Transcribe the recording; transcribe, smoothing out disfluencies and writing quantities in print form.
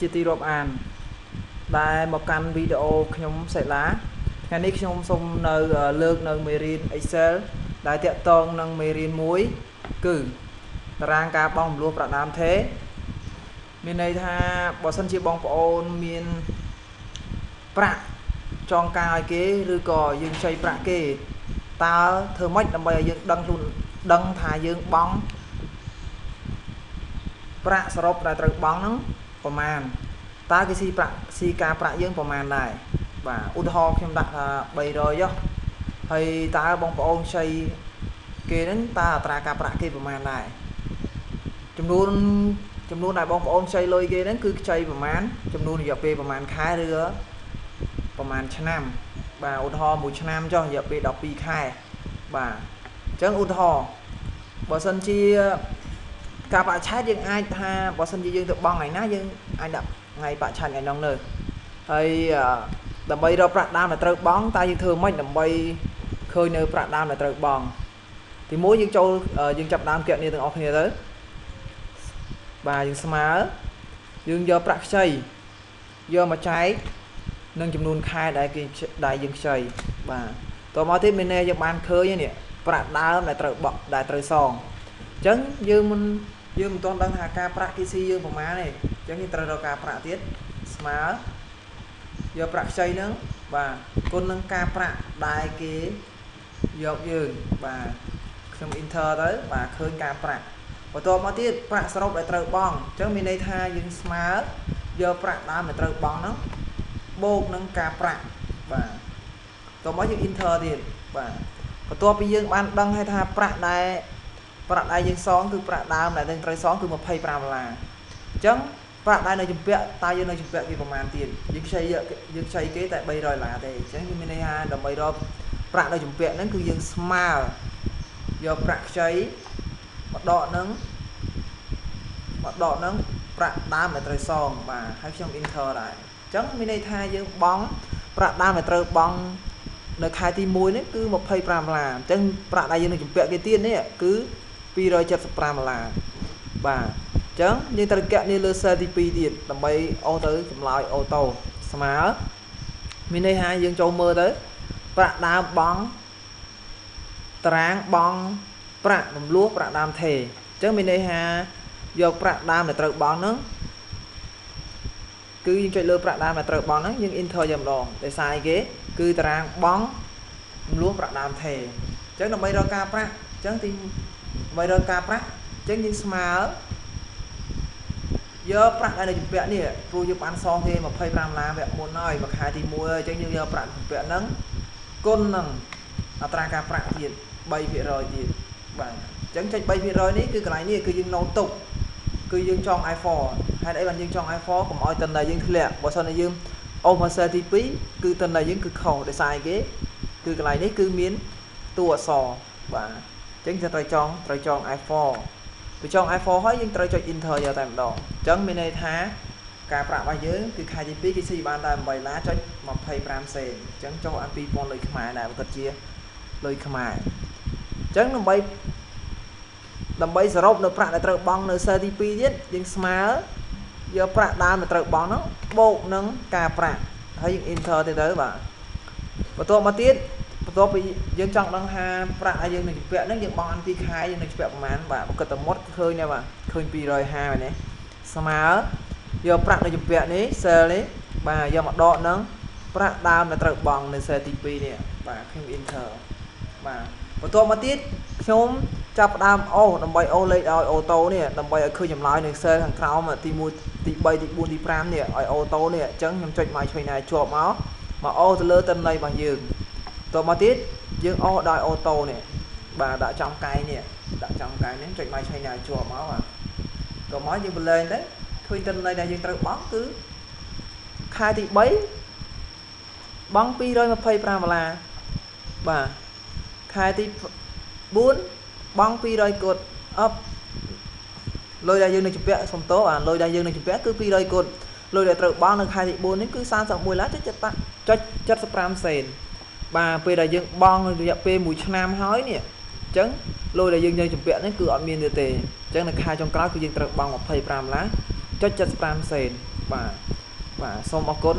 ជាទីរាប់អានដែលមកកាន់វីដេអូខ្ញុំសេឡាថ្ងៃនេះខ្ញុំសូមនៅលើកនៅមេរៀន Excel ដែលតាក់ទងនឹងមេរៀនមួយគឺតារាងការបង់រំលោះប្រាក់ដើមថេរមានន័យថាបើសិនជាបងប្អូនមានប្រាក់ចងការឲ្យគេឬក៏យើងខ្ចីប្រាក់គេតើធ្វើម៉េចដើម្បីឲ្យយើងដឹងថាយើងបង់ប្រាក់សរុបដែលត្រូវបង់ហ្នឹងប្រមាណតើគេស៊ីការប្រាក់យើងប្រមាណដែរបាទឧទាហរណ៍ខ្ញុំដាក់ថា300ចុះហើយតើបងប្អូនខ្ចីគេហ្នឹងតើអត្រាការប្រាក់គេប្រមាណដែរចំនួនដែលបងប្អូនខ្ចីលុយគេហ្នឹងគឺខ្ចីប្រមាណចំនួនរយៈពេលប្រមាណខែឬប្រមាណឆ្នាំបាទឧទាហរណ៍1ឆ្នាំចុះរយៈពេល12ខែបាទអញ្ចឹងឧទាហរណ៍បើសិនជាការបច្ឆេទយើងអាចថាបើសិនជាយើងទៅបង់ថ្ងៃណាយើងអាចដាក់ថ្ងៃបច្ឆេទថ្ងៃនោះនៅហើយដើម្បីរកប្រាក់ដើមដែលត្រូវបង់តើយើងធ្វើម៉េចដើម្បីឃើញនៅប្រាក់ដើមដែលត្រូវបង់ទីមួយយើងចាប់ដើមគណនាទាំងអស់គ្នាទៅបាទយើងស្មើយើងយកប្រាក់ខ្ចីយកមកចែកនឹងចំនួនខែដែលយើងខ្ចីបាទតមកទៀតមានន័យយើងបានឃើញនេះប្រាក់ដើមដែលត្រូវសងអញ្ចឹងយើងមិនទាន់ដឹងថាការប្រាក់គេស៊ីយើងប្រមាណទេអញ្ចឹងយើងត្រូវរកការប្រាក់ទៀតស្មើយកប្រាក់ខ្ចីហ្នឹងបាទគុណនឹងការប្រាក់ដែលគេយកយើងបាទខ្ញុំ enter ទៅបាទឃើញការប្រាក់បន្ទាប់មកទៀតប្រាក់សរុបដែលត្រូវបង់អញ្ចឹងមានន័យថាយើងស្មើយកប្រាក់ដើមដែលត្រូវបង់ហ្នឹងបូកនឹងការប្រាក់បាទតោះមកយើង enter ទៀតបាទបន្ទាប់ពីយើងបានដឹងហើយថាប្រាក់ដែលយើងសងគឺប្រាក់ដើមដែលត្រូវសងគឺ$25អញ្ចឹងប្រាក់ដែលនៅជំពាក់តើយើងនៅជំពាក់គេប្រមាណទៀតយើងខ្ចីគេតែ$300ទេអញ្ចឹងវាមានន័យថាដើម្បីរកប្រាក់នៅជំពាក់ហ្នឹងគឺយើងស្មើយកប្រាក់ខ្ចីមកដកនឹងប្រាក់ដើមដែលត្រូវសងបាទហើយខ្ញុំ enter ដែរអញ្ចឹងមានន័យថាយើងបង់ប្រាក់ដើមដែលត្រូវបង់នៅខែទី1នេះគឺ$25អញ្ចឹងប្រាក់ដែលយើងនឹងជំពាក់គេទៀតនេះគឺ$275បាទអញ្ចឹងយើងត្រូវគណនាលើ cell ទី2ទៀតដើម្បីអូសទៅចម្លើយអូតូស្មើមានន័យថាយើងចូលមើលទៅប្រាក់ដើមបង់តារាងបង់ប្រាក់រំលោះប្រាក់ដើមថេរអញ្ចឹងមានន័យថាយកប្រាក់ដើមដែលត្រូវបង់ហ្នឹងគឺយើងចុចលើប្រាក់ដើមដែលត្រូវបង់ហ្នឹងយើង enter យ៉ាងម្ដងដោយសារអីគេគឺតារាងបង់រំលោះប្រាក់ដើមថេរអញ្ចឹងដើម្បីរកការប្រាក់អញ្ចឹងដើម្បីរកការប្រាក់អញ្ចឹងយើងស្មើយកប្រាក់ដែលនៅជំពាក់នេះព្រោះយើងបានសងគេ$25វគ្គមុនហើយមួយខែទី1អញ្ចឹងយើងយកប្រាក់ជំពាក់ហ្នឹងគុណនឹងអត្រាការប្រាក់ទៀត3%ទៀតបាទអញ្ចឹងចុច3%នេះគឺកន្លែងនេះគឺយើងណូតទុកគឺយើងចង់ I4 ហេតុអីបានយើងចង់ I4 កុំឲ្យតិន័យយើងធ្លាក់បើសិនជាយើងអូសមក cell ទី2គឺតិន័យយើងគឺខុសដោយសារគេគឺកន្លែងនេះគឺមានតួអក្សរបាទអញ្ចឹងត្រូវចង់ I4 បើចង់ I4 ហើយយើងត្រូវចុច enter យកតែម្ដងអញ្ចឹងមានន័យថាការប្រាក់របស់យើងគឺខែទី2គេស៊ីបានតែ$8.25សេនអញ្ចឹងចុះអា2000លុយខ្មែរដែរបើគិតជាលុយខ្មែរអញ្ចឹងដើម្បីសរុបនៅប្រាក់ដែលត្រូវបង់នៅ cell ទី2ទៀតយើងស្មើយកប្រាក់ដើមដែលត្រូវបង់ហ្នឹងបូកនឹងការប្រាក់ហើយយើង enter ទៅបាទបន្ទាប់មកទៀតបន្ទាប់ពីយើងចង់ដឹងថាប្រាក់ដែលយើងនឹងជំពាក់ហ្នឹងយើងបង់អាន2ខែយើងនឹងជំពាក់ប្រហែលបាទបើគិតទៅមុតឃើញដែរបាទឃើញ250នេះស្មើយកប្រាក់នៅជំពាក់នេះ cell នេះបាទយកមកដកនឹងប្រាក់ដើមដែលត្រូវបង់នៅ cell ទី2នេះបាទខ្ញុំ enter បាទបន្ទាប់មកទៀតខ្ញុំចាប់ផ្ដើមអូសដើម្បីអូសលេខឲ្យអូតូនេះដើម្បីឲ្យឃើញចម្លើយនៅ cell ខាងក្រោមទី1ទី3ទី4ទី5នេះឲ្យអូតូនេះអញ្ចឹងខ្ញុំចុចមកឆ្វេងណាជាប់មកអូសទៅលើតិន័យរបស់យើងតមកទៀតយើងអូសដោយអូតូនេះបាទដាក់ចំកែងនេះចុចមកឆ្វេងណាជាប់មកបាទតមកយើងបលែងទៅឃើញតិន័យដែលយើងត្រូវបង់គឺខែទី3បង់$225បាទខែទី4បង់200គត់លុយដែលយើងនឹងជំពាក់សុំតោបាទលុយដែលយើងនឹងជំពាក់គឺ200គត់លុយដែលត្រូវបង់នៅខែទី4នេះគឺ$31.75សេនបាទពេលដែលយើងបង់រយៈពេល1ឆ្នាំហើយនេះអញ្ចឹងលុយដែលយើងជំពាក់នេះគឺអត់មានទេអញ្ចឹងនៅខែចុងក្រោយគឺយើងត្រូវបង់$25.75សេន បាទសូមអរគុណ